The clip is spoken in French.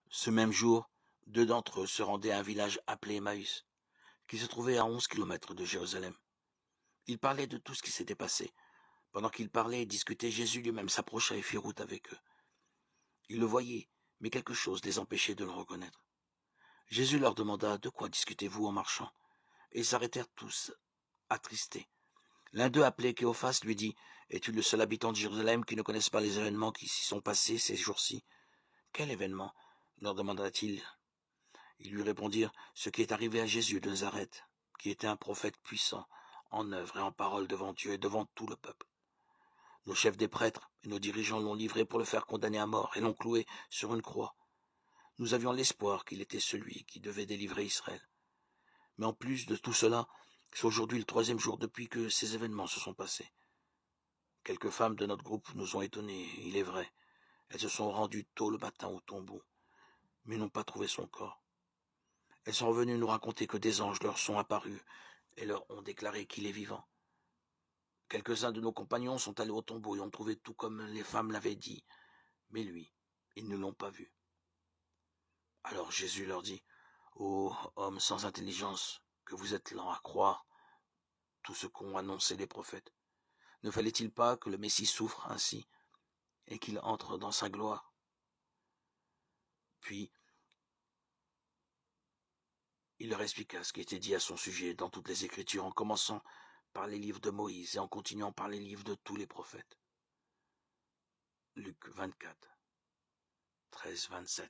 Ce même jour, 2 d'entre eux se rendaient à un village appelé Emmaüs, qui se trouvait à 11 kilomètres de Jérusalem. Ils parlaient de tout ce qui s'était passé. Pendant qu'ils parlaient et discutaient, Jésus lui-même s'approcha et fit route avec eux. Ils le voyaient, mais quelque chose les empêchait de le reconnaître. Jésus leur demanda « De quoi discutez-vous en marchant ?» Et ils s'arrêtèrent tous, attristés. L'un d'eux, appelé Cléophas, lui dit « Es-tu le seul habitant de Jérusalem qui ne connaisse pas les événements qui s'y sont passés ces jours-ci ?»« Quel événement ?» leur demanda-t-il. Ils lui répondirent « Ce qui est arrivé à Jésus de Nazareth, qui était un prophète puissant, en œuvre et en parole devant Dieu et devant tout le peuple. Nos chefs des prêtres et nos dirigeants l'ont livré pour le faire condamner à mort et l'ont cloué sur une croix. Nous avions l'espoir qu'il était celui qui devait délivrer Israël. Mais en plus de tout cela, c'est aujourd'hui le 3e jour depuis que ces événements se sont passés. Quelques femmes de notre groupe nous ont étonnés, il est vrai. Elles se sont rendues tôt le matin au tombeau, mais n'ont pas trouvé son corps. Elles sont revenues nous raconter que des anges leur sont apparus et leur ont déclaré qu'il est vivant. Quelques-uns de nos compagnons sont allés au tombeau et ont trouvé tout comme les femmes l'avaient dit, mais lui, ils ne l'ont pas vu. Alors Jésus leur dit, « Ô hommes sans intelligence, que vous êtes lents à croire tout ce qu'ont annoncé les prophètes. Ne fallait-il pas que le Messie souffre ainsi et qu'il entre dans sa gloire ?» Puis, il leur expliqua ce qui était dit à son sujet dans toutes les Écritures, en commençant par les livres de Moïse et en continuant par les livres de tous les prophètes. Luc 24, 13-27.